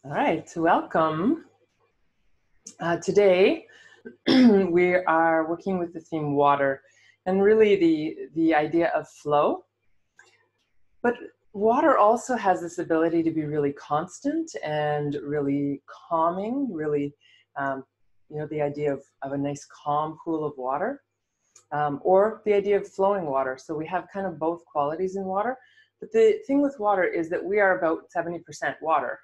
All right, welcome. Today we are working with the theme water and really the idea of flow. But water also has this ability to be really constant and really calming, really, the idea of a nice calm pool of water, or the idea of flowing water. So we have kind of both qualities in water. But the thing with water is that we are about 70% water.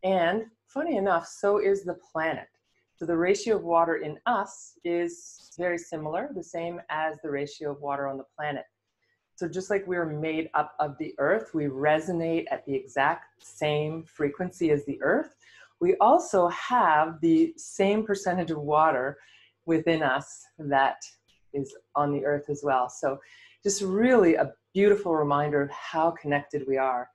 And funny enough, so is the planet. So the ratio of water in us is very similar, the same as the ratio of water on the planet. So just like we're made up of the earth, we resonate at the exact same frequency as the earth. We also have the same percentage of water within us that is on the earth as well. So just really a beautiful reminder of how connected we are,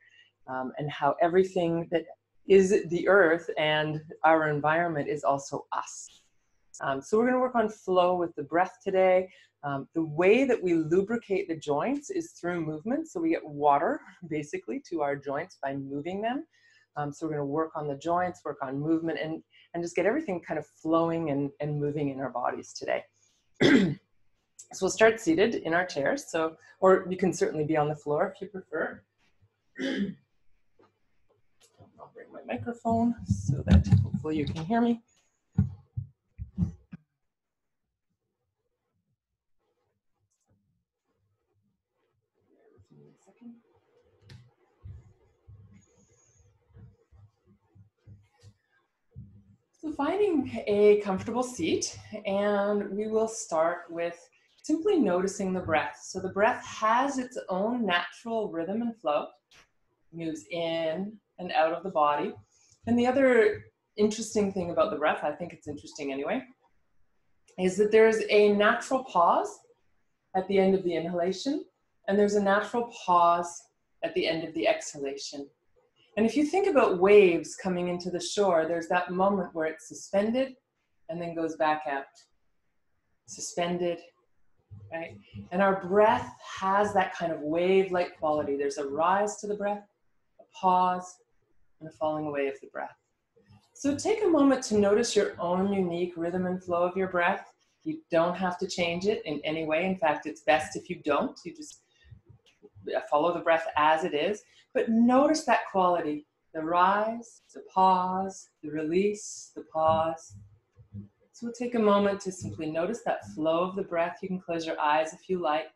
and how everything that is the earth and our environment is also us. So we're going to work on flow with the breath today. The way that we lubricate the joints is through movement. So we get water basically to our joints by moving them. So we're going to work on the joints, work on movement, and just get everything kind of flowing and moving in our bodies today. So we'll start seated in our chairs. So, or you can certainly be on the floor if you prefer. I'll bring my microphone so that hopefully you can hear me. So finding a comfortable seat, and we will start with simply noticing the breath. So the breath has its own natural rhythm and flow, moves in and out of the body. And the other interesting thing about the breath, I think it's interesting anyway, is that there's a natural pause at the end of the inhalation, and there's a natural pause at the end of the exhalation. And if you think about waves coming into the shore, there's that moment where it's suspended and then goes back out. Suspended, right? And our breath has that kind of wave-like quality. There's a rise to the breath, a pause, and a falling away of the breath. So take a moment to notice your own unique rhythm and flow of your breath. You don't have to change it in any way. In fact, it's best if you don't. You just follow the breath as it is. But notice that quality, the rise, the pause, the release, the pause. So we'll take a moment to simply notice that flow of the breath. You can close your eyes if you like.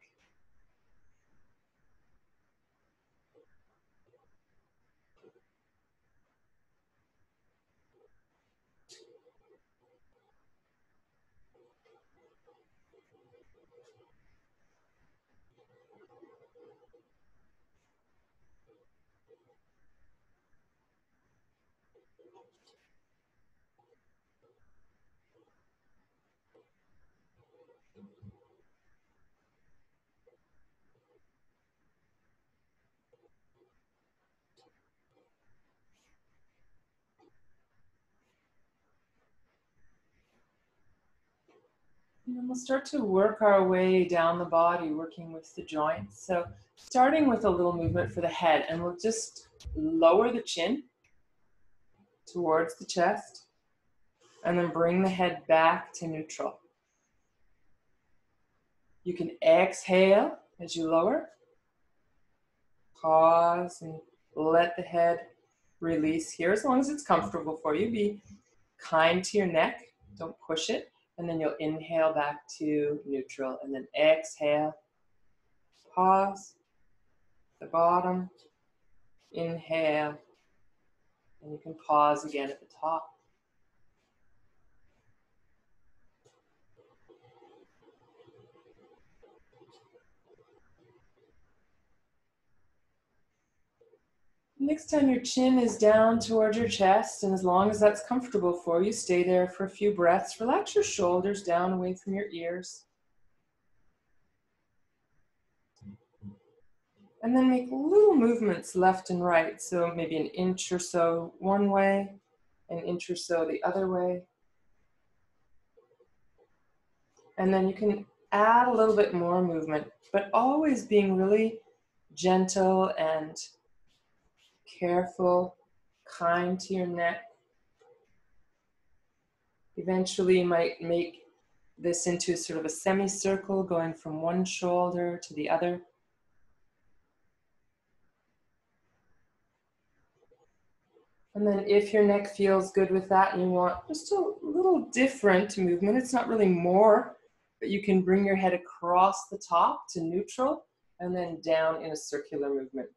And then we'll start to work our way down the body, working with the joints. So starting with a little movement for the head, and we'll just lower the chin towards the chest, and then bring the head back to neutral. You can exhale as you lower. Pause and let the head release here as long as it's comfortable for you. Be kind to your neck, don't push it. And then you'll inhale back to neutral, and then exhale. Pause, the bottom, inhale, and you can pause again at the top. Next time your chin is down towards your chest, and as long as that's comfortable for you, stay there for a few breaths. Relax your shoulders down away from your ears. And then make little movements left and right. So maybe an inch or so one way, an inch or so the other way. And then you can add a little bit more movement, but always being really gentle and careful, kind to your neck, Eventually, you might make this into sort of a semicircle going from one shoulder to the other. And then if your neck feels good with that and you want just a little different movement, it's not really more, but you can bring your head across the top to neutral and then down in a circular movement.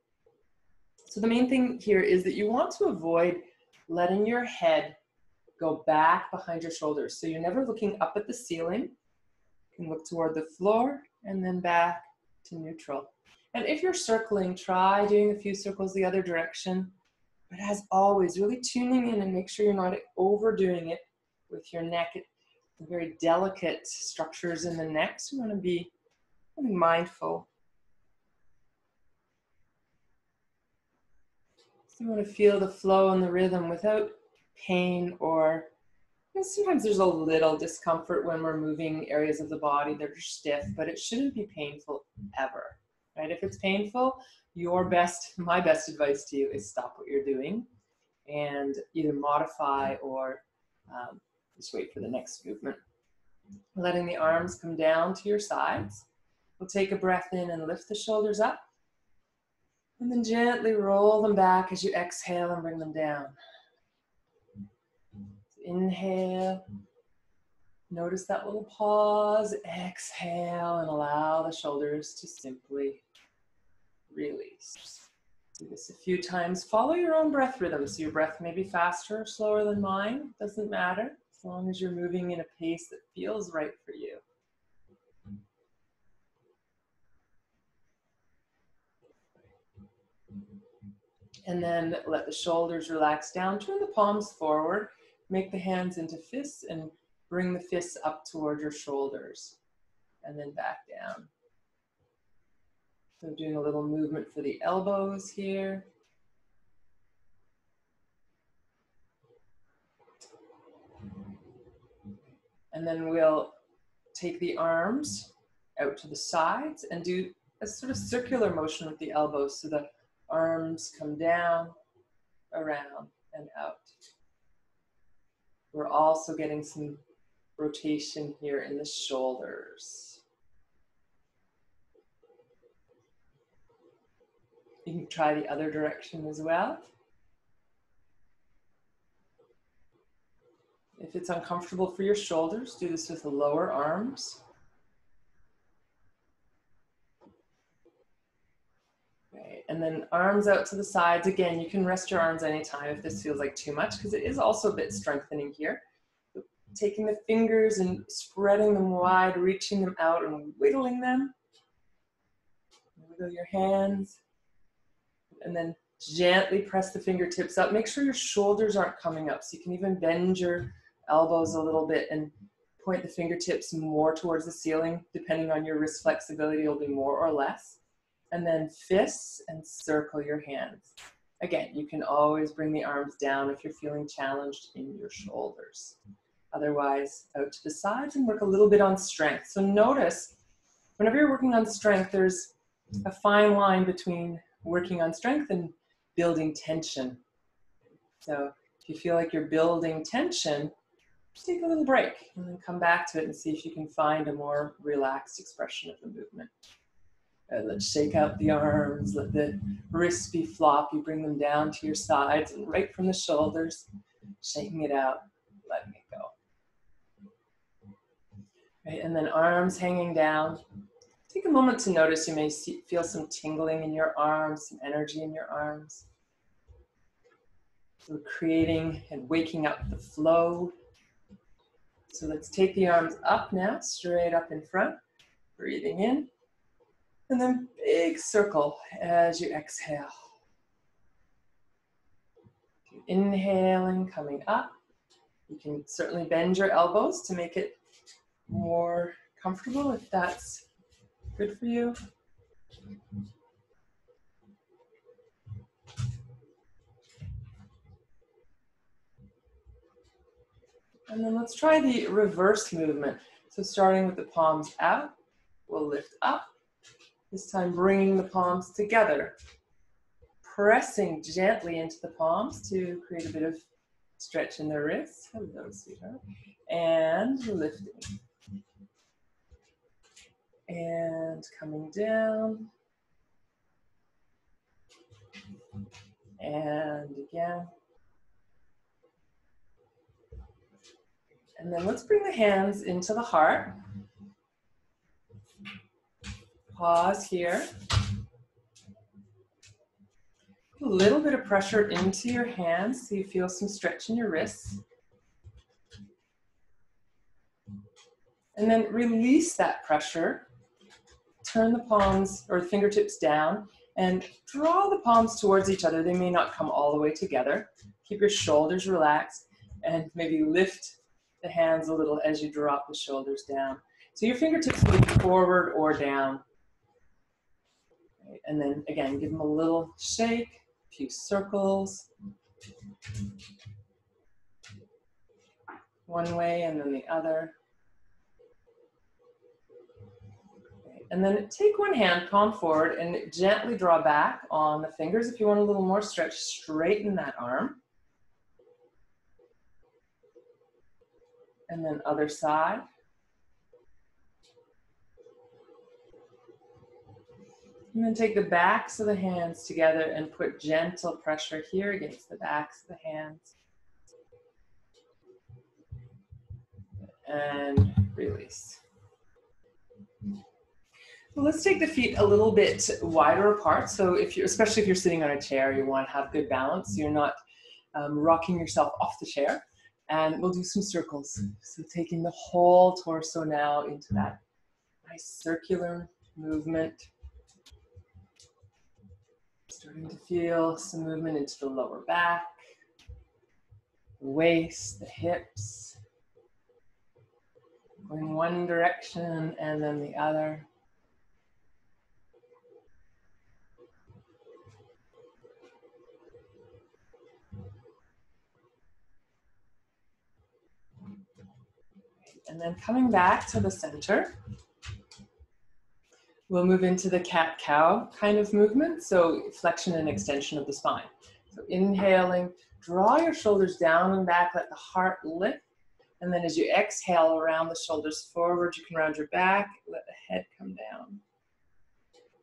So the main thing here is that you want to avoid letting your head go back behind your shoulders. So you're never looking up at the ceiling. You can look toward the floor and then back to neutral. And if you're circling, try doing a few circles the other direction. But as always, really tuning in and make sure you're not overdoing it with your neck. Very delicate structures in the neck, so you want to be really mindful. So you want to feel the flow and the rhythm without pain or, sometimes there's a little discomfort when we're moving areas of the body that are stiff, but it shouldn't be painful ever, right? If it's painful, my best advice to you is stop what you're doing and either modify or just wait for the next movement. Letting the arms come down to your sides. We'll take a breath in and lift the shoulders up. And then gently roll them back as you exhale and bring them down. Inhale. Notice that little pause. Exhale and allow the shoulders to simply release. Do this a few times. Follow your own breath rhythm. So your breath may be faster or slower than mine. Doesn't matter, as long as you're moving in a pace that feels right for you. And then let the shoulders relax down. Turn the palms forward. Make the hands into fists and bring the fists up toward your shoulders. And then back down. So doing a little movement for the elbows here. And then we'll take the arms out to the sides and do a sort of circular motion with the elbows so the arms come down, around, and out. We're also getting some rotation here in the shoulders. You can try the other direction as well. If it's uncomfortable for your shoulders, do this with the lower arms. Okay, and then arms out to the sides. Again, you can rest your arms anytime if this feels like too much, because it is also a bit strengthening here. So taking the fingers and spreading them wide, reaching them out and wiggling them. Wiggle your hands. And then gently press the fingertips up. Make sure your shoulders aren't coming up. So you can even bend your elbows a little bit and point the fingertips more towards the ceiling. Depending on your wrist flexibility, it'll be more or less. And then fists and circle your hands. Again, you can always bring the arms down if you're feeling challenged in your shoulders. Otherwise, out to the sides and work a little bit on strength. So notice, whenever you're working on strength, there's a fine line between working on strength and building tension. So if you feel like you're building tension, just take a little break and then come back to it and see if you can find a more relaxed expression of the movement. Let's shake out the arms, let the wrists be floppy, bring them down to your sides and right from the shoulders, shaking it out, letting it go. Right, and then arms hanging down. Take a moment to notice. You may feel some tingling in your arms, some energy in your arms. So creating and waking up the flow. So let's take the arms up now, straight up in front, breathing in. And then big circle as you exhale. Inhaling, coming up. You can certainly bend your elbows to make it more comfortable if that's good for you. And then let's try the reverse movement. So starting with the palms out, we'll lift up. This time bringing the palms together. Pressing gently into the palms to create a bit of stretch in the wrists. Hello, sweetheart. and lifting. And coming down. And again. And then let's bring the hands into the heart. Pause here. A little bit of pressure into your hands so you feel some stretch in your wrists. And then release that pressure. Turn the palms or fingertips down and draw the palms towards each other. They may not come all the way together. Keep your shoulders relaxed and maybe lift the hands a little as you drop the shoulders down. So your fingertips will be forward or down. Right. And then again, give them a little shake, a few circles. One way and then the other. Okay. And then take one hand, palm forward, and gently draw back on the fingers. If you want a little more stretch, straighten that arm. And then other side. And then take the backs of the hands together and put gentle pressure here against the backs of the hands. And release. Well, let's take the feet a little bit wider apart. So especially if you're sitting on a chair, you want to have good balance. So you're not rocking yourself off the chair. And we'll do some circles. So taking the whole torso now into that nice circular movement. Starting to feel some movement into the lower back, the waist, the hips. Going one direction and then the other. And then coming back to the center, we'll move into the cat-cow kind of movement. So flexion and extension of the spine. So inhaling, draw your shoulders down and back, let the heart lift. And then as you exhale, round the shoulders forward, you can round your back, let the head come down.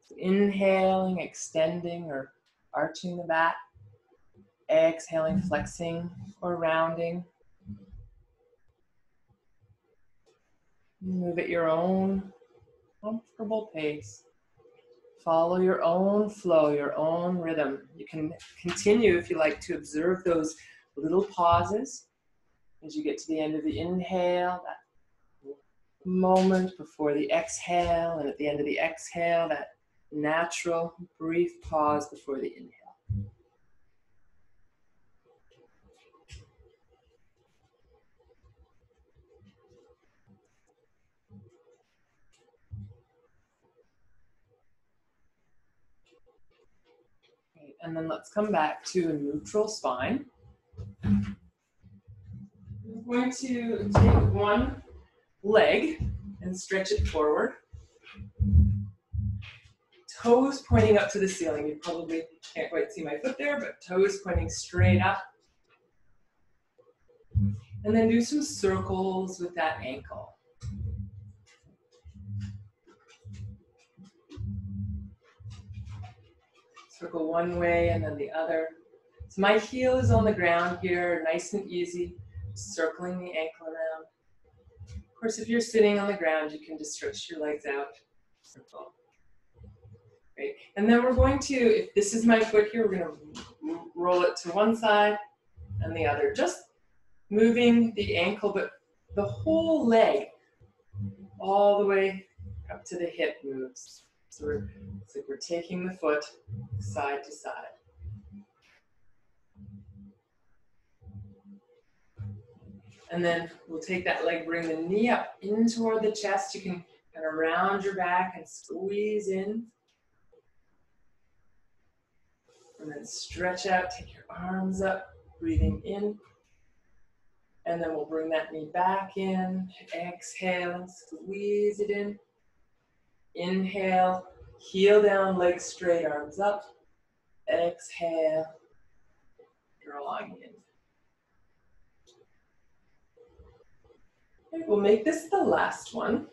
So inhaling, extending or arching the back. Exhaling, flexing or rounding. Move at your own comfortable pace. Follow your own flow, your own rhythm. You can continue, if you like, to observe those little pauses as you get to the end of the inhale, that moment before the exhale, and at the end of the exhale, that natural, brief pause before the inhale. Okay, and then let's come back to a neutral spine. I'm going to take one leg and stretch it forward. Toes pointing up to the ceiling. You probably can't quite see my foot there, but toes pointing straight up. And then do some circles with that ankle. Circle one way and then the other. So my heel is on the ground here, nice and easy, circling the ankle around. Of course, if you're sitting on the ground, you can just stretch your legs out. Circle. Great. And then we're going to, if this is my foot here, we're going to roll it to one side and the other. Just moving the ankle, but the whole leg all the way up to the hip moves. So it's like we're taking the foot side to side. And then we'll take that leg, bring the knee up in toward the chest. You can kind of round your back and squeeze in. And then stretch out, take your arms up, breathing in. And then we'll bring that knee back in. Exhale, squeeze it in. Inhale, heel down, legs straight, arms up. Exhale, drawing in. Okay, we'll make this the last one.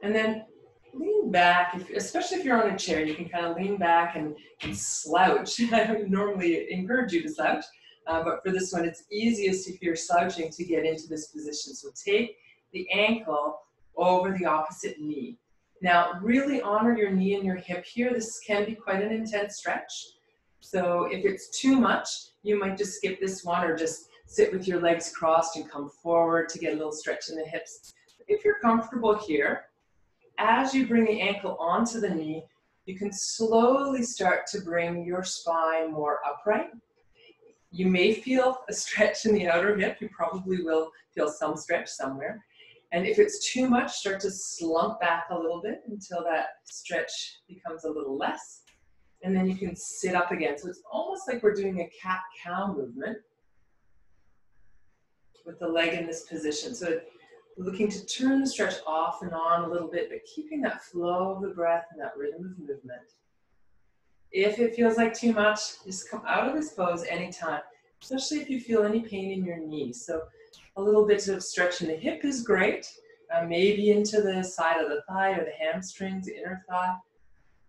And then lean back, especially if you're on a chair, you can kind of lean back and slouch. I would normally encourage you to slouch, but for this one, it's easiest if you're slouching to get into this position. So take the ankle over the opposite knee. Now, really honor your knee and your hip here. This can be quite an intense stretch. So if it's too much, you might just skip this one or just sit with your legs crossed and come forward to get a little stretch in the hips. If you're comfortable here, as you bring the ankle onto the knee, you can slowly start to bring your spine more upright. You may feel a stretch in the outer hip. You probably will feel some stretch somewhere. And if it's too much, start to slump back a little bit until that stretch becomes a little less. And then you can sit up again. So it's almost like we're doing a cat-cow movement with the leg in this position. So looking to turn the stretch off and on a little bit, but keeping that flow of the breath and that rhythm of movement. If it feels like too much, just come out of this pose anytime, especially if you feel any pain in your knees. So a little bit of stretch in the hip is great, maybe into the side of the thigh or the hamstrings, the inner thigh,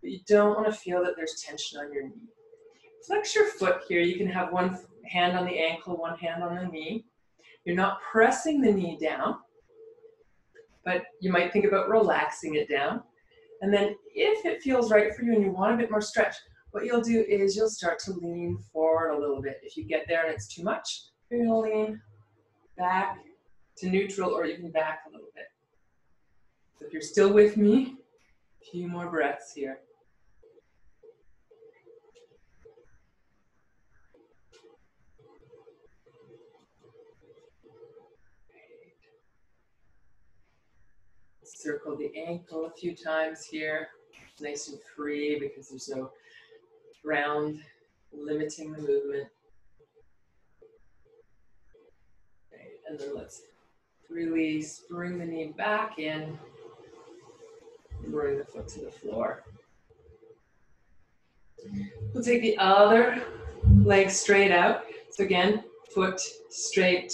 but you don't want to feel that there's tension on your knee. Flex your foot here. You can have one hand on the ankle, one hand on the knee. You're not pressing the knee down, but you might think about relaxing it down. And then if it feels right for you and you want a bit more stretch, what you'll do is you'll start to lean forward a little bit. If you get there and it's too much, you're gonna lean back to neutral or even back a little bit. So if you're still with me, a few more breaths here. Circle the ankle a few times here. It's nice and free because there's no ground limiting the movement. Okay, and then let's release, bring the knee back in, bring the foot to the floor. We'll take the other leg straight out. So again, foot straight,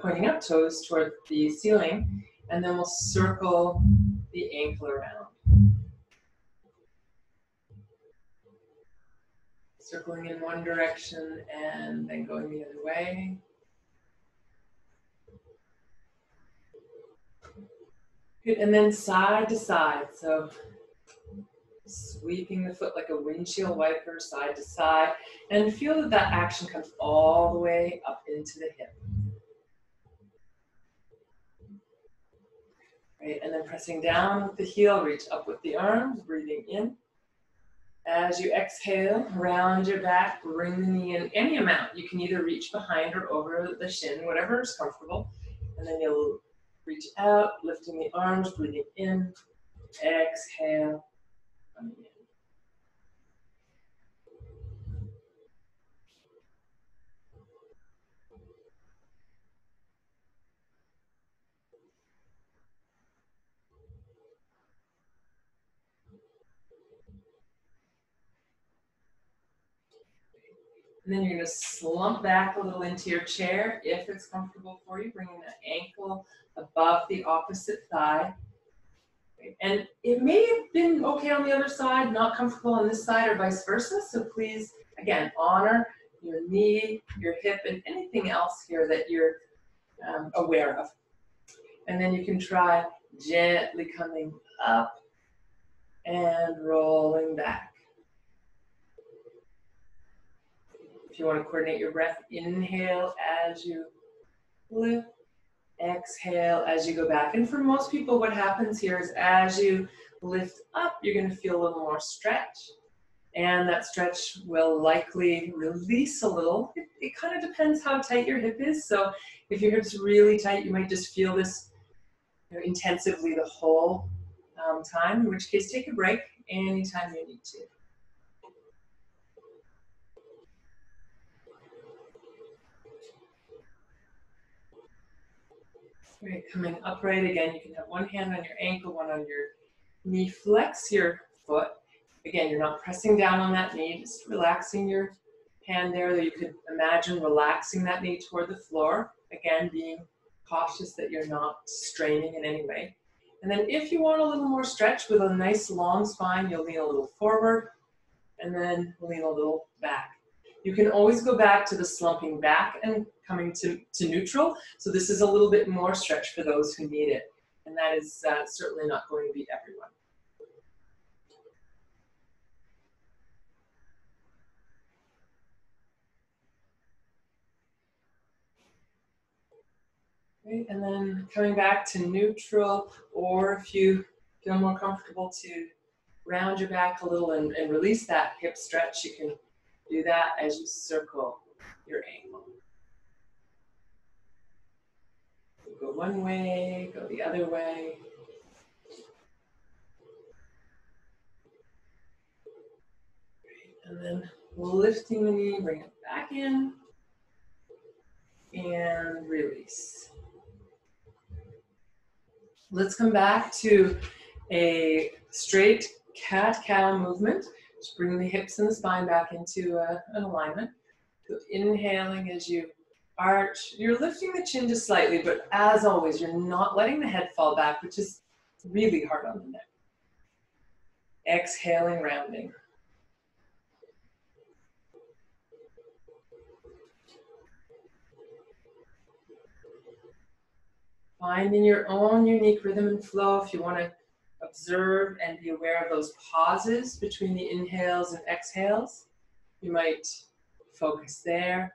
pointing up, toes toward the ceiling, and then we'll circle the ankle around. Circling in one direction and then going the other way. Good, and then side to side. So sweeping the foot like a windshield wiper side to side, and feel that that action comes all the way up into the hip. Right, and then pressing down with the heel, reach up with the arms, breathing in. As you exhale, round your back, bring the knee in any amount. You can either reach behind or over the shin, whatever is comfortable. And then you'll reach out, lifting the arms, breathing in, exhale, coming in. And then you're going to slump back a little into your chair if it's comfortable for you, bringing that ankle above the opposite thigh. And it may have been okay on the other side, not comfortable on this side or vice versa. So please, again, honor your knee, your hip, and anything else here that you're aware of. And then you can try gently coming up and rolling back. If you want to coordinate your breath, inhale as you lift, exhale as you go back. And for most people, what happens here is as you lift up, you're going to feel a little more stretch. And that stretch will likely release a little. It kind of depends how tight your hip is. So if your hip's really tight, you might just feel this intensively the whole time, in which case take a break anytime you need to. Great, coming upright again. You can have one hand on your ankle, one on your knee. Flex your foot. Again, you're not pressing down on that knee, just relaxing your hand there that you could imagine relaxing that knee toward the floor. Again, being cautious that you're not straining in any way. And then if you want a little more stretch with a nice long spine, you'll lean a little forward and then lean a little back. You can always go back to the slumping back and coming to neutral. So this is a little bit more stretch for those who need it. And that is certainly not going to be everyone. Right, and then coming back to neutral, or if you feel more comfortable to round your back a little and release that hip stretch, you can do that as you circle your ankle. Go one way, go the other way. And then lifting the knee, bring it back in, and release. Let's come back to a straight cat-cow movement. Just bring the hips and the spine back into an alignment. So inhaling as you arch. You're lifting the chin just slightly, but as always, you're not letting the head fall back, which is really hard on the neck. Exhaling, rounding. Finding your own unique rhythm and flow. If you want to observe and be aware of those pauses between the inhales and exhales, you might focus there.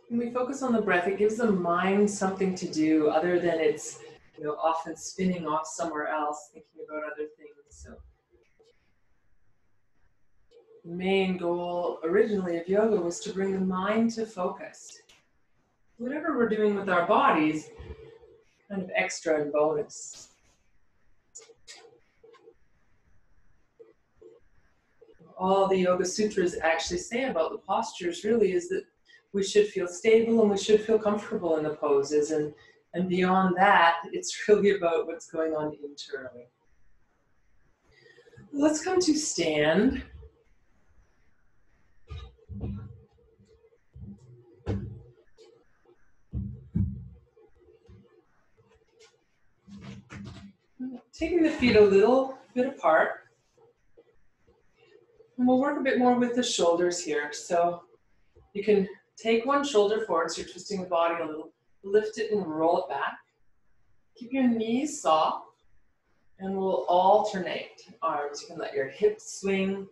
When we focus on the breath, it gives the mind something to do other than it's, often spinning off somewhere else, thinking about other things. So the main goal originally of yoga was to bring the mind to focus. Whatever we're doing with our bodies, kind of extra and bonus. All the Yoga Sutras actually say about the postures really is that we should feel stable and we should feel comfortable in the poses. And beyond that, it's really about what's going on internally. Let's come to stand. Taking the feet a little bit apart. And we'll work a bit more with the shoulders here. So you can take one shoulder forward, so you're twisting the body a little. Lift it and roll it back. Keep your knees soft. And we'll alternate arms. You can let your hips swing.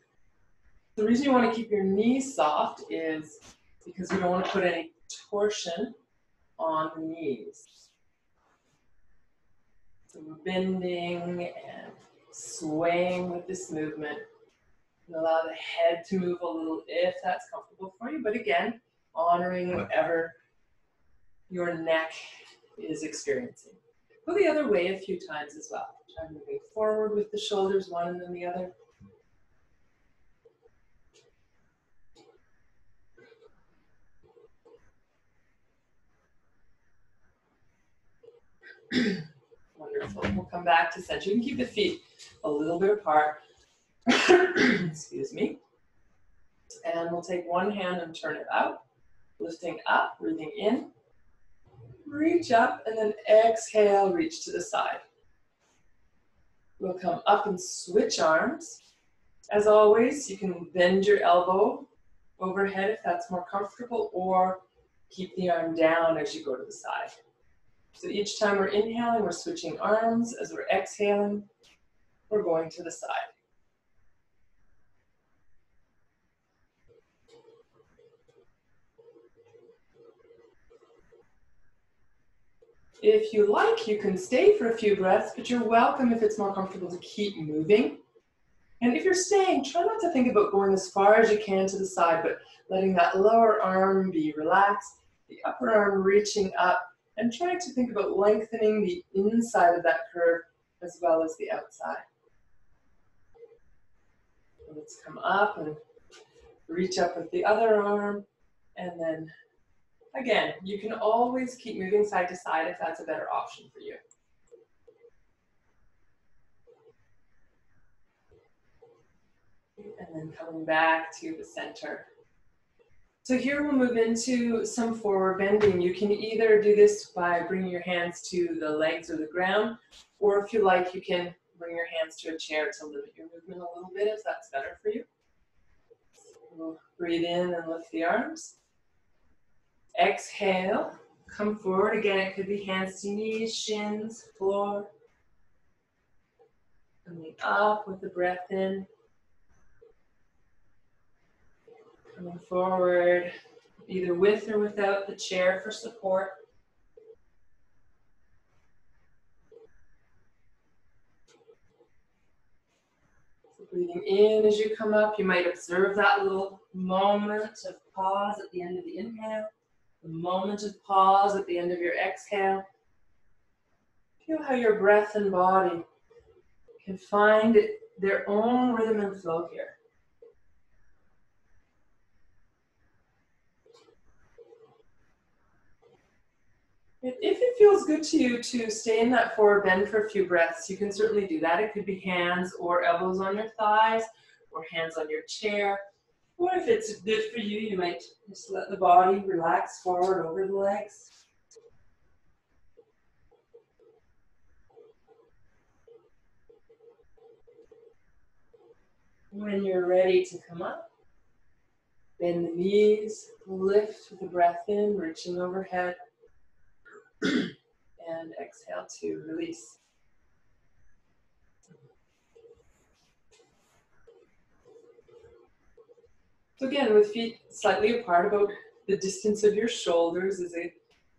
The reason you want to keep your knees soft is because we don't want to put any torsion on the knees. So we're bending and swaying with this movement. And allow the head to move a little if that's comfortable for you. But again, honoring whatever your neck is experiencing. Go the other way a few times as well. Try moving forward with the shoulders, one and then the other. Wonderful. We'll come back to center. You can keep the feet a little bit apart. Excuse me. And we'll take one hand and turn it out. Lifting up, breathing in. Reach up and then exhale, reach to the side. We'll come up and switch arms. As always, you can bend your elbow overhead if that's more comfortable, or keep the arm down as you go to the side. So each time we're inhaling, we're switching arms. As we're exhaling, we're going to the side. If you like, you can stay for a few breaths, but you're welcome if it's more comfortable to keep moving. And if you're staying, try not to think about going as far as you can to the side, but letting that lower arm be relaxed, the upper arm reaching up, and trying to think about lengthening the inside of that curve as well as the outside. Let's come up and reach up with the other arm, and then again, you can always keep moving side to side if that's a better option for you. And then coming back to the center. So here we'll move into some forward bending. You can either do this by bringing your hands to the legs or the ground, or if you like, you can bring your hands to a chair to limit your movement a little bit if that's better for you. We'll breathe in and lift the arms. Exhale, come forward. Again, it could be hands to knees, shins, floor. Coming up with the breath in. Coming forward, either with or without the chair for support. So breathing in as you come up, you might observe that little moment of pause at the end of the inhale, the moment of pause at the end of your exhale. Feel how your breath and body can find their own rhythm and flow here. If it feels good to you to stay in that forward bend for a few breaths, you can certainly do that. It could be hands or elbows on your thighs or hands on your chair. Or if it's good for you, you might just let the body relax forward over the legs. When you're ready to come up, bend the knees, lift with the breath in, reaching overhead, and exhale to release. So again, with feet slightly apart, about the distance of your shoulders is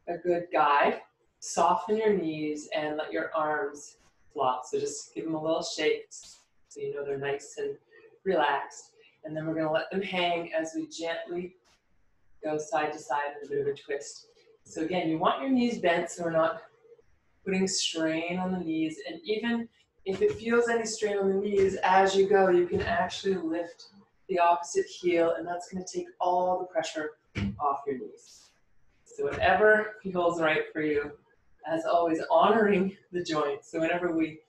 a good guide. Soften your knees and let your arms flop. So just give them a little shake so you know they're nice and relaxed. And then we're going to let them hang as we gently go side to side in a bit of a twist. So again, you want your knees bent so we're not putting strain on the knees. And even if it feels any strain on the knees, as you go, you can actually lift the opposite heel, and that's going to take all the pressure off your knees. So whatever feels right for you, as always, honoring the joint. So whenever we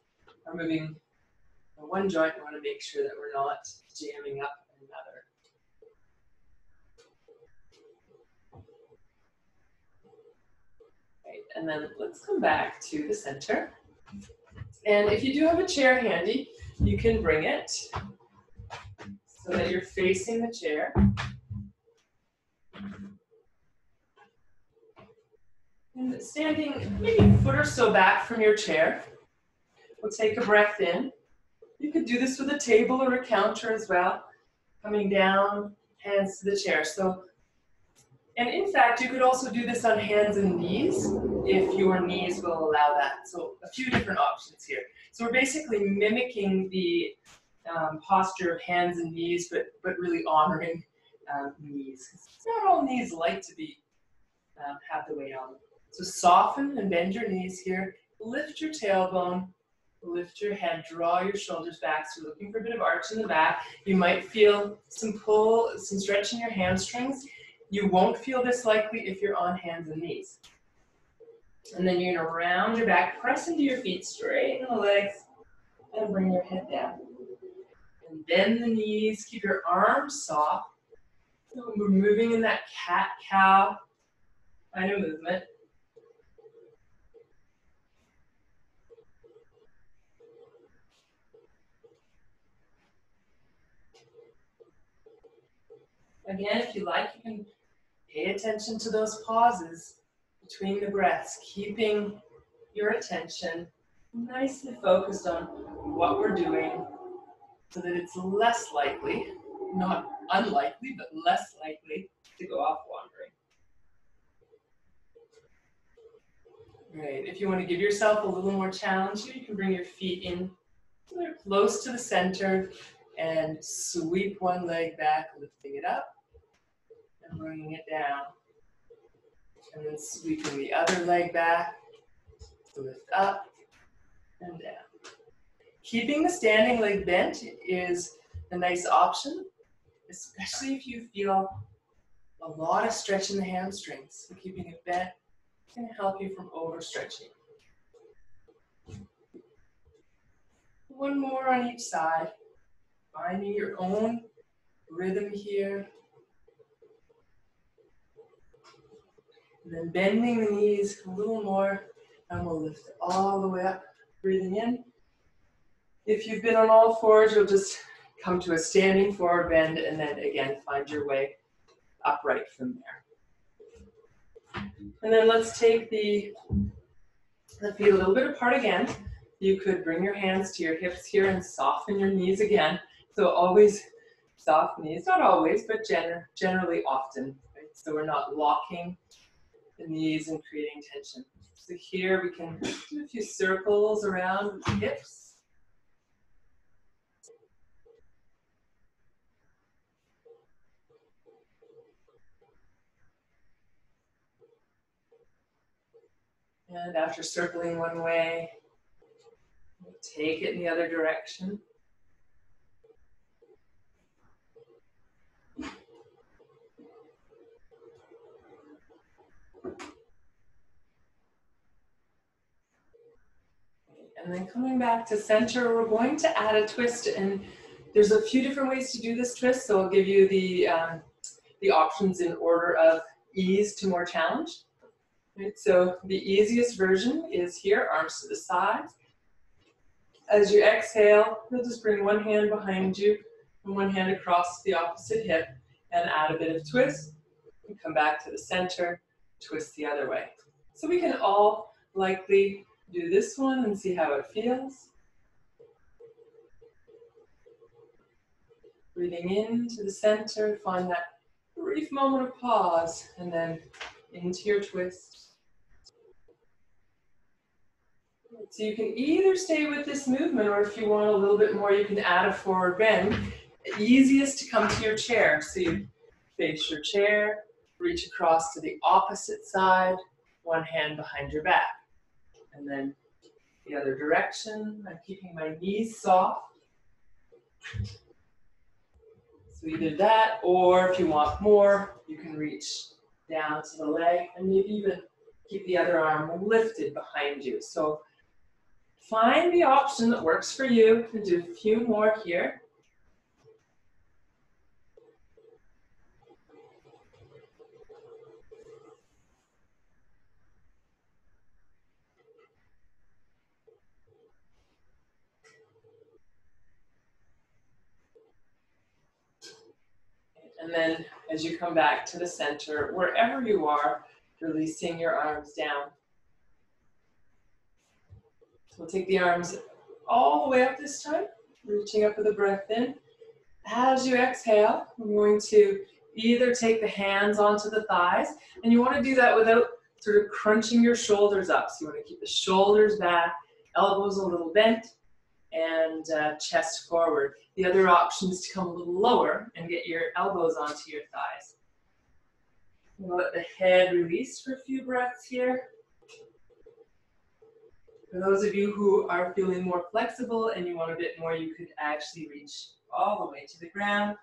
are moving one joint, we want to make sure that we're not jamming up another. Right, and then let's come back to the center. And if you do have a chair handy, you can bring it so that you're facing the chair. And standing maybe a foot or so back from your chair, we'll take a breath in. You could do this with a table or a counter as well. Coming down, hands to the chair. And in fact, you could also do this on hands and knees if your knees will allow that. So a few different options here. So we're basically mimicking the posture of hands and knees, but really honoring knees. Not all knees like to be have the weight on them. So soften and bend your knees here. Lift your tailbone. Lift your head, draw your shoulders back. So looking for a bit of arch in the back. You might feel some pull, some stretch in your hamstrings. You won't feel this likely if you're on hands and knees. And then you're gonna round your back, press into your feet, straighten the legs, and bring your head down. And bend the knees, keep your arms soft. So we're moving in that cat-cow kind of movement. Again, if you like, you can pay attention to those pauses between the breaths, keeping your attention nicely focused on what we're doing so that it's less likely, not unlikely, but less likely to go off wandering. Right, if you want to give yourself a little more challenge here, you can bring your feet in so they're close to the center and sweep one leg back, lifting it up and bringing it down. And then sweeping the other leg back to lift up and down. Keeping the standing leg bent is a nice option, especially if you feel a lot of stretch in the hamstrings. So keeping it bent can help you from overstretching. One more on each side. finding your own rhythm here. And then bending the knees a little more, and we'll lift all the way up, breathing in. If you've been on all fours, you'll just come to a standing forward bend, and then again, find your way upright from there. And then let's take the feet a little bit apart again. You could bring your hands to your hips here and soften your knees again. So always soft knees, not always, but generally often. Right? So we're not locking the knees and creating tension. So here we can do a few circles around with the hips. And after circling one way, take it in the other direction. And then coming back to center, we're going to add a twist, and there's a few different ways to do this twist, so I'll give you the options in order of ease to more challenge. Right, so the easiest version is here, arms to the side. As you exhale, you'll just bring one hand behind you and one hand across the opposite hip and add a bit of twist. And come back to the center, twist the other way. So we can all likely do this one and see how it feels. Breathing into the center, find that brief moment of pause, and then into your twist. So you can either stay with this movement, or if you want a little bit more, you can add a forward bend. Easiest to come to your chair. So you face your chair, reach across to the opposite side, one hand behind your back. And then the other direction, I'm keeping my knees soft. So either that, or if you want more, you can reach down to the leg and maybe even keep the other arm lifted behind you. So find the option that works for you. And do a few more here. And then as you come back to the center, wherever you are, releasing your arms down. So we'll take the arms all the way up this time, reaching up with a breath in. As you exhale, I'm going to either take the hands onto the thighs, and you want to do that without sort of crunching your shoulders up. So you want to keep the shoulders back, elbows a little bent, and chest forward. The other option is to come a little lower and get your elbows onto your thighs. We'll let the head release for a few breaths here. For those of you who are feeling more flexible and you want a bit more, you could actually reach all the way to the ground.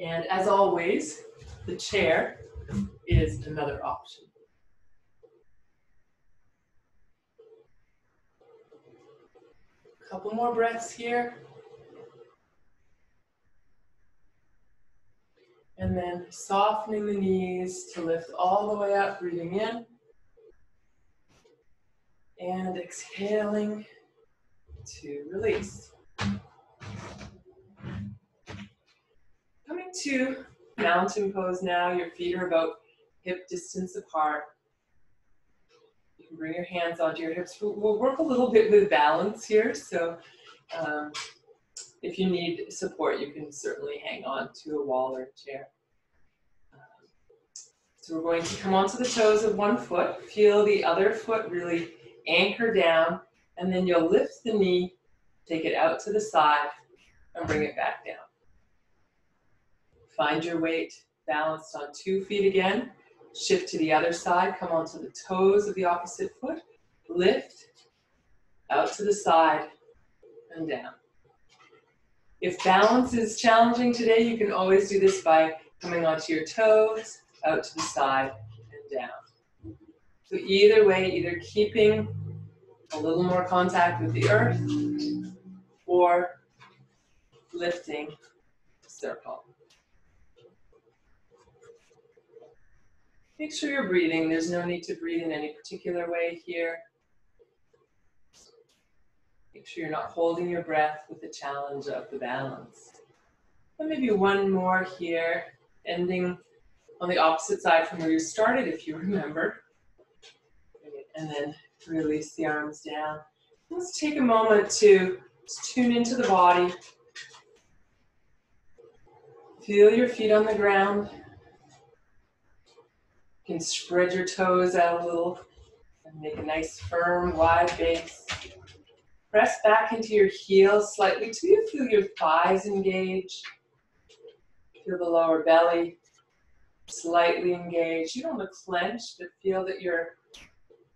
And as always, the chair is another option. A couple more breaths here. And then softening the knees to lift all the way up, breathing in. And exhaling to release. Coming to mountain pose now. Your feet are about hip distance apart. You can bring your hands onto your hips. We'll work a little bit with balance here. So if you need support, you can certainly hang on to a wall or a chair. So we're going to come onto the toes of one foot. Feel the other foot really anchor down, and then you'll lift the knee, take it out to the side, and bring it back down. Find your weight balanced on 2 feet again. Shift to the other side, come onto the toes of the opposite foot, lift, out to the side, and down. If balance is challenging today, you can always do this by coming onto your toes, out to the side, and down. So either way, either keeping a little more contact with the earth, or lifting circle. Make sure you're breathing. There's no need to breathe in any particular way here. Make sure you're not holding your breath with the challenge of the balance. And maybe one more here, ending on the opposite side from where you started, if you remember. And then release the arms down. Let's take a moment to tune into the body. Feel your feet on the ground. You can spread your toes out a little and make a nice firm, wide base. Press back into your heels slightly till you feel your thighs engage. Feel the lower belly slightly engaged. You don't look clenched, but feel that you're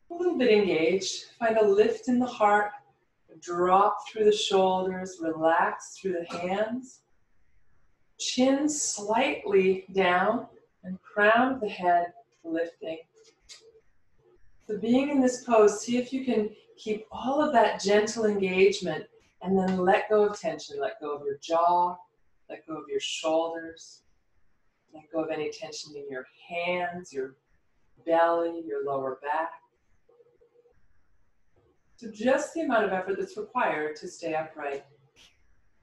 a little bit engaged. Find a lift in the heart. Drop through the shoulders. Relax through the hands. Chin slightly down and crown of the head lifting. So being in this pose, see if you can keep all of that gentle engagement and then let go of tension. Let go of your jaw, let go of your shoulders, let go of any tension in your hands, your belly, your lower back. So just the amount of effort that's required to stay upright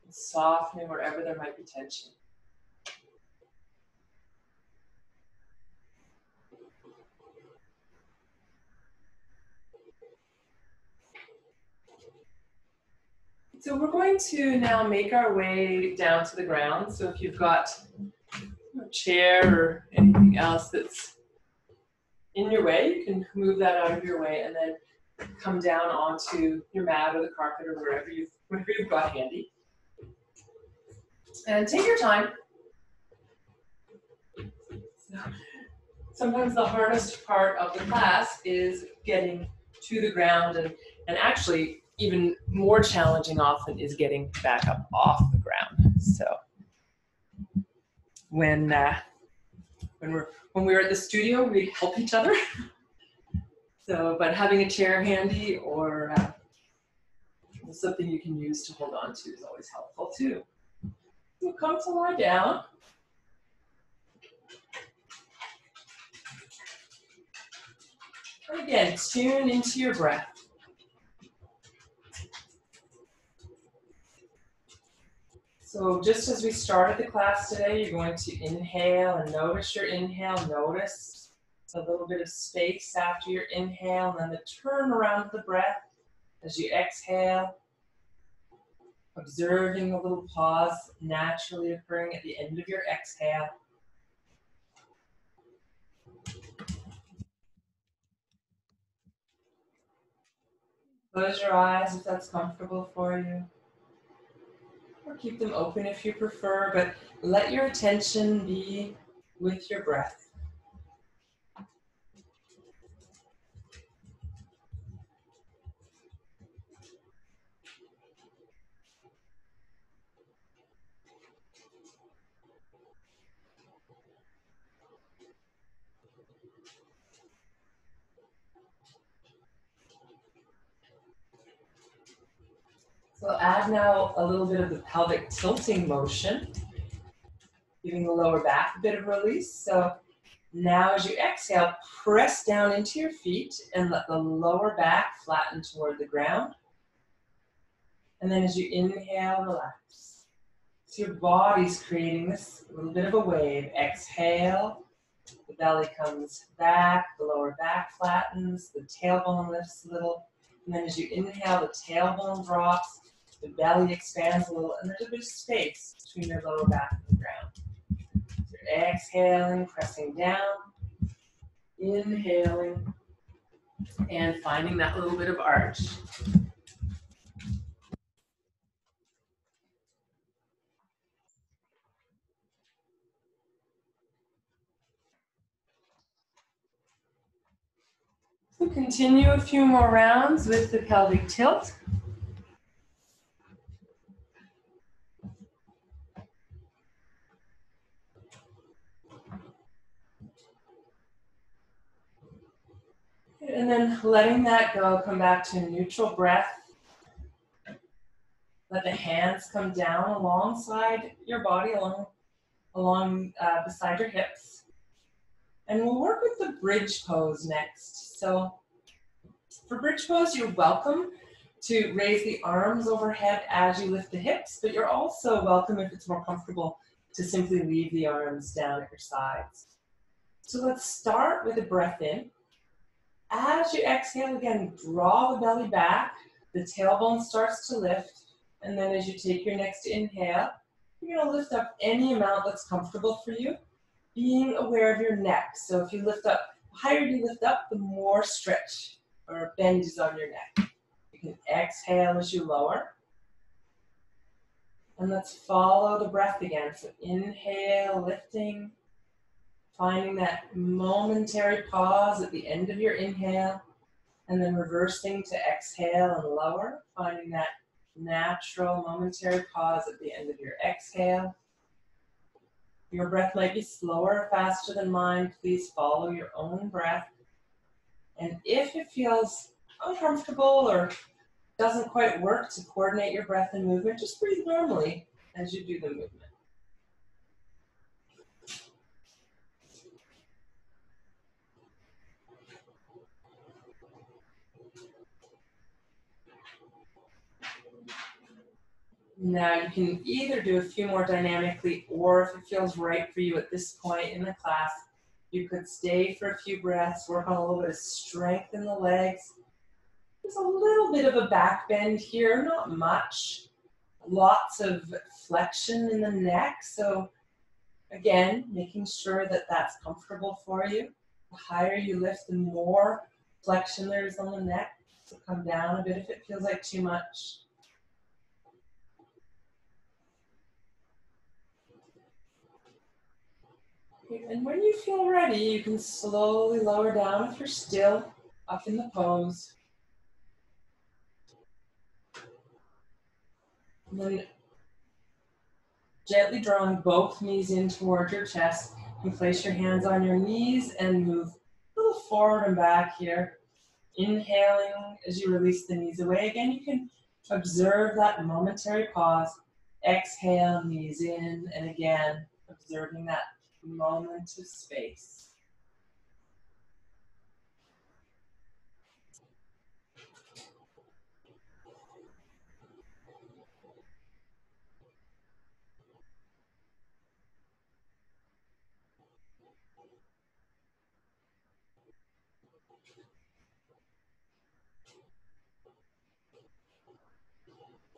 and softening wherever there might be tension. So we're going to now make our way down to the ground. So if you've got a chair or anything else that's in your way, you can move that out of your way and then come down onto your mat or the carpet or whatever you've got handy. And take your time. Sometimes the hardest part of the class is getting to the ground, and actually even more challenging often is getting back up off the ground. So when we were at the studio, we help each other. So, but having a chair handy or something you can use to hold on to is always helpful too. So come to lie down. And again, tune into your breath. So just as we started the class today, you're going to inhale and notice your inhale. Notice a little bit of space after your inhale, and then the turn around of the breath as you exhale. Observing a little pause naturally occurring at the end of your exhale. Close your eyes if that's comfortable for you. Or keep them open if you prefer, but let your attention be with your breath. So add now a little bit of the pelvic tilting motion, giving the lower back a bit of release. So now as you exhale, press down into your feet and let the lower back flatten toward the ground. And then as you inhale, relax. So your body's creating this little bit of a wave. Exhale, the belly comes back, the lower back flattens, the tailbone lifts a little. And then as you inhale, the tailbone drops, the belly expands a little, and there's a bit of space between your lower back and the ground. So you're exhaling, pressing down, inhaling, and finding that little bit of arch. So continue a few more rounds with the pelvic tilt. And then letting that go, come back to neutral breath. Let the hands come down alongside your body, along beside your hips. And we'll work with the bridge pose next. So for bridge pose, you're welcome to raise the arms overhead as you lift the hips, but you're also welcome, if it's more comfortable, to simply leave the arms down at your sides. So let's start with a breath in. As you exhale, again, draw the belly back, the tailbone starts to lift, and then as you take your next inhale, you're going to lift up any amount that's comfortable for you, being aware of your neck. So if you lift up, the higher you lift up, the more stretch or bend is on your neck. You can exhale as you lower. And let's follow the breath again. So inhale, lifting, finding that momentary pause at the end of your inhale, and then reversing to exhale and lower, finding that natural momentary pause at the end of your exhale. Your breath might be slower or faster than mine. Please follow your own breath. And if it feels uncomfortable or doesn't quite work to coordinate your breath and movement, just breathe normally as you do the movement. Now you can either do a few more dynamically, or if it feels right for you at this point in the class, you could stay for a few breaths, work on a little bit of strength in the legs. There's a little bit of a back bend here, not much. Lots of flexion in the neck. So again, making sure that that's comfortable for you. The higher you lift, the more flexion there is on the neck. So come down a bit if it feels like too much. And when you feel ready, you can slowly lower down if you're still up in the pose. And then gently drawing both knees in toward your chest. You place your hands on your knees and move a little forward and back here. Inhaling as you release the knees away. Again, you can observe that momentary pause. Exhale, knees in, and again, observing that moment of space.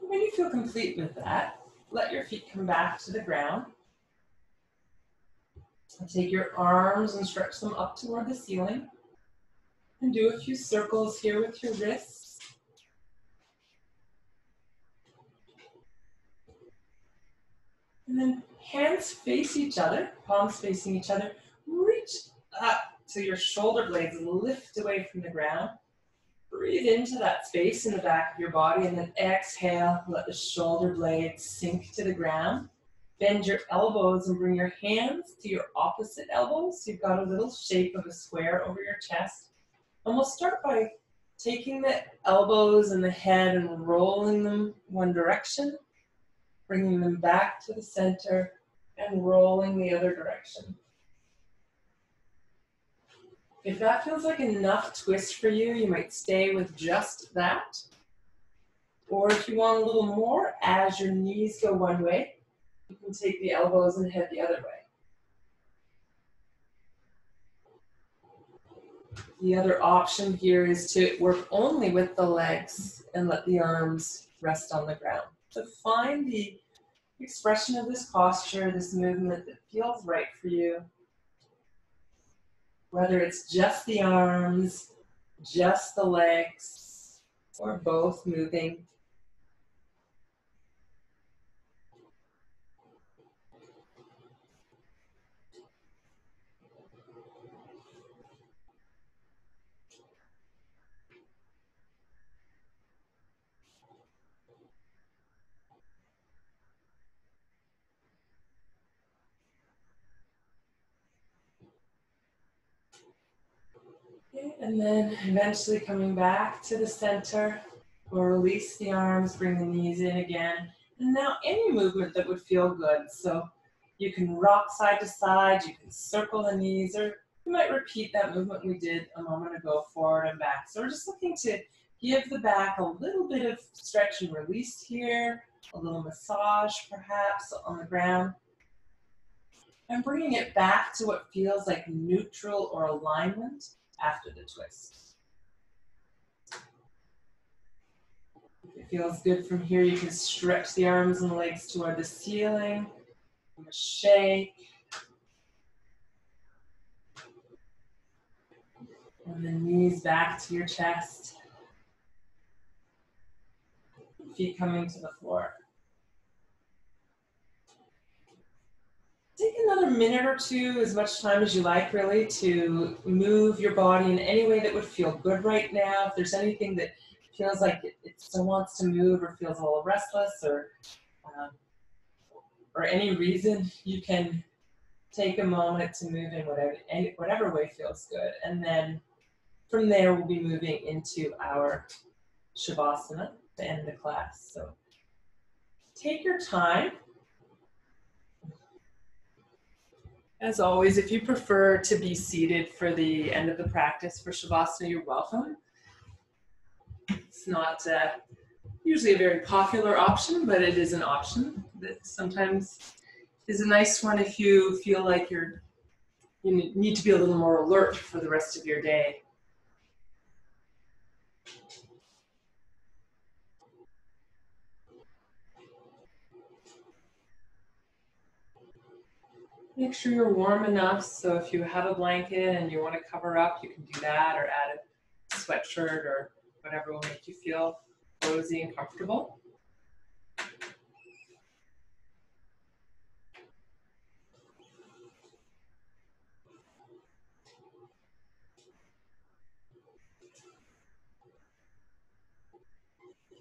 When you feel complete with that, let your feet come back to the ground. And take your arms and stretch them up toward the ceiling. And do a few circles here with your wrists. And then hands face each other, palms facing each other. Reach up so your shoulder blades lift away from the ground. Breathe into that space in the back of your body, and then exhale, let the shoulder blades sink to the ground. Bend your elbows and bring your hands to your opposite elbows. So you've got a little shape of a square over your chest. And we'll start by taking the elbows and the head and rolling them one direction, bringing them back to the center, and rolling the other direction. If that feels like enough twist for you, you might stay with just that. Or if you want a little more, as your knees go one way, you can take the elbows and head the other way. The other option here is to work only with the legs and let the arms rest on the ground. So find the expression of this posture, this movement that feels right for you. Whether it's just the arms, just the legs, or both moving. Okay, and then eventually coming back to the center. Or release the arms, bring the knees in again. And now any movement that would feel good. So you can rock side to side, you can circle the knees, or you might repeat that movement we did a moment ago, forward and back. So we're just looking to give the back a little bit of stretch and release here, a little massage perhaps on the ground, and bringing it back to what feels like neutral or alignment after the twist. If it feels good from here, you can stretch the arms and legs toward the ceiling, a shake, and the knees back to your chest, feet coming to the floor. Take another minute or two, as much time as you like really, to move your body in any way that would feel good right now. If there's anything that feels like it still wants to move or feels a little restless or any reason, you can take a moment to move in whatever way feels good. And then from there, we'll be moving into our Shavasana to end the class. So take your time. As always, if you prefer to be seated for the end of the practice for Shavasana, you're welcome. It's not usually a very popular option, but it is an option that sometimes is a nice one if you feel like you need to be a little more alert for the rest of your day. Make sure you're warm enough, so if you have a blanket and you want to cover up, you can do that, or add a sweatshirt or whatever will make you feel cozy and comfortable.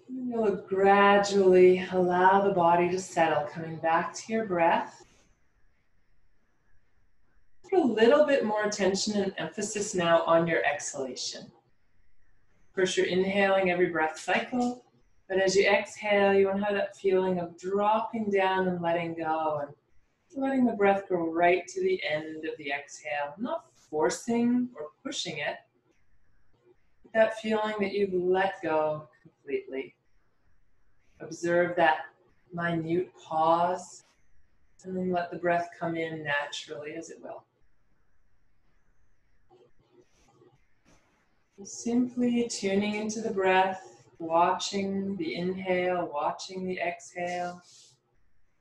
And you'll gradually allow the body to settle, coming back to your breath. Put a little bit more attention and emphasis now on your exhalation. First, you're inhaling every breath cycle, but as you exhale, you want to have that feeling of dropping down and letting go, and letting the breath go right to the end of the exhale, not forcing or pushing it, but that feeling that you've let go completely. Observe that minute pause, and then let the breath come in naturally as it will. Simply tuning into the breath, watching the inhale, watching the exhale,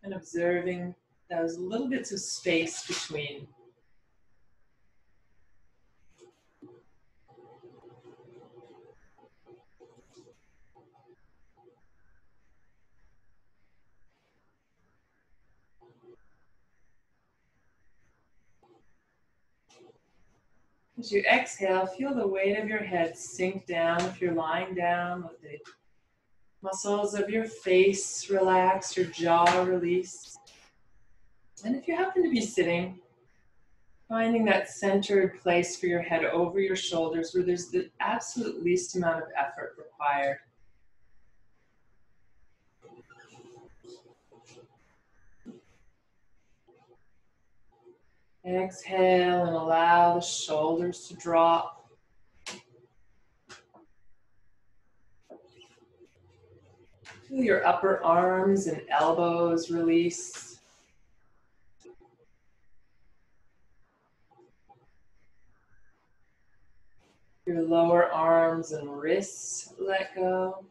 and observing those little bits of space between. As you exhale, feel the weight of your head sink down. If you're lying down, let the muscles of your face relax, your jaw release. And if you happen to be sitting, finding that centered place for your head over your shoulders where there's the absolute least amount of effort required. Exhale and allow the shoulders to drop. Feel your upper arms and elbows release. Your lower arms and wrists let go.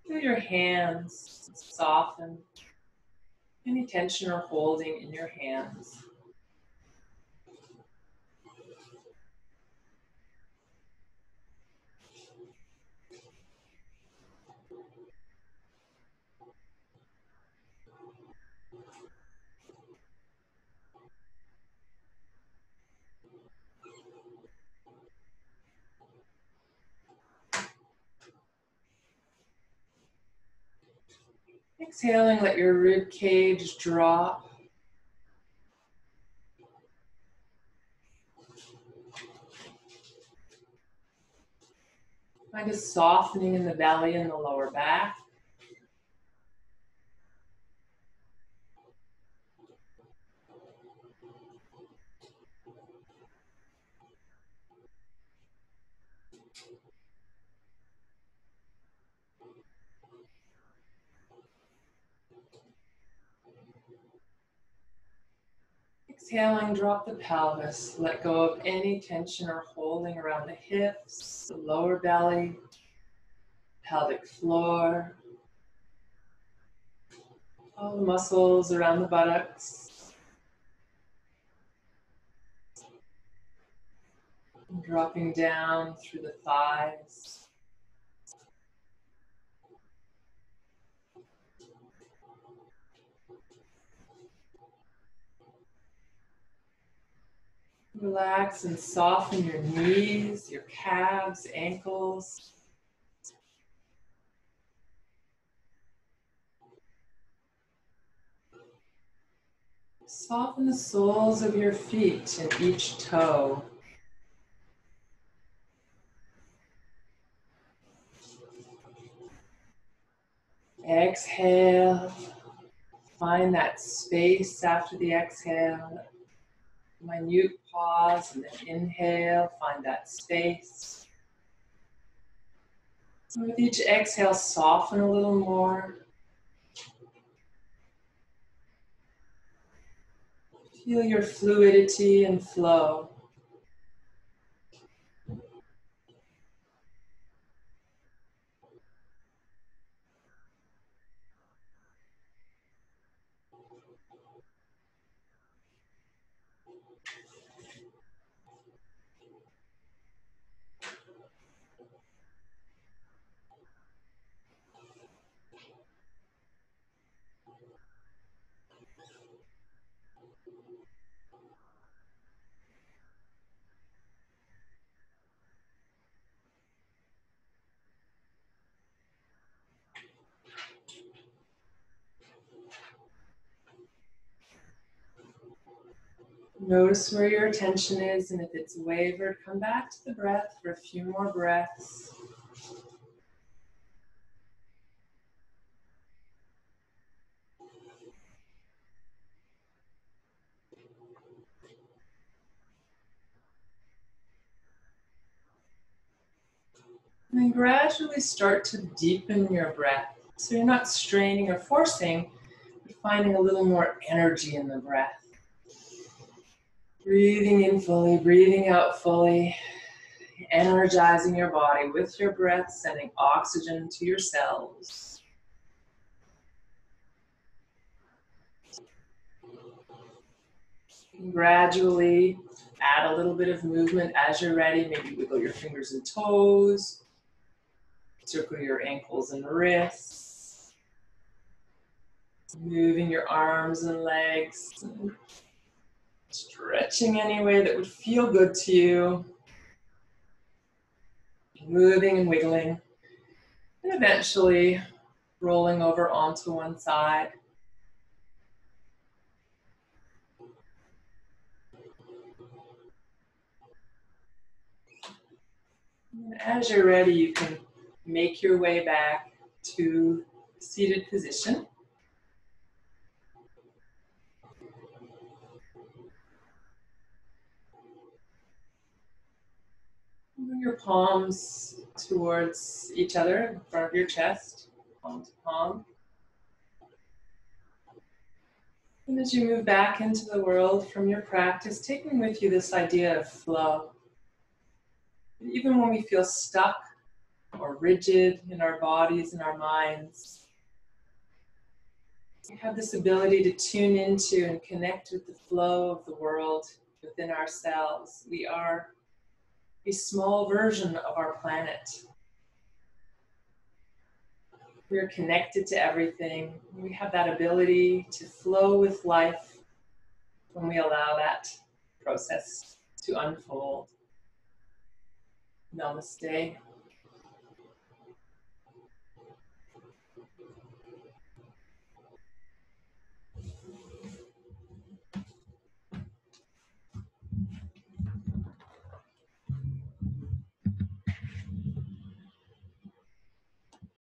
Feel your hands soften. Any tension or holding in your hands. Exhaling, let your rib cage drop. Find a softening in the belly and the lower back. Exhaling, drop the pelvis. Let go of any tension or holding around the hips, the lower belly, pelvic floor, all the muscles around the buttocks. And dropping down through the thighs. Relax and soften your knees, your calves, ankles. Soften the soles of your feet and each toe. Exhale. Find that space after the exhale. Minute pause and then inhale. Find that space. And with each exhale, soften a little more. Feel your fluidity and flow. Notice where your attention is, and if it's wavered, come back to the breath for a few more breaths. And then gradually start to deepen your breath. So you're not straining or forcing, but finding a little more energy in the breath. Breathing in fully, breathing out fully, energizing your body with your breath, sending oxygen to your cells. And gradually add a little bit of movement as you're ready. Maybe wiggle your fingers and toes, circle your ankles and wrists, moving your arms and legs, stretching any way that would feel good to you, moving and wiggling, and eventually rolling over onto one side. And as you're ready, you can make your way back to seated position. Move your palms towards each other in front of your chest, palm to palm. And as you move back into the world from your practice, taking with you this idea of flow. Even when we feel stuck or rigid in our bodies and our minds, we have this ability to tune into and connect with the flow of the world within ourselves. We are a small version of our planet. We are connected to everything. We have that ability to flow with life when we allow that process to unfold. Namaste.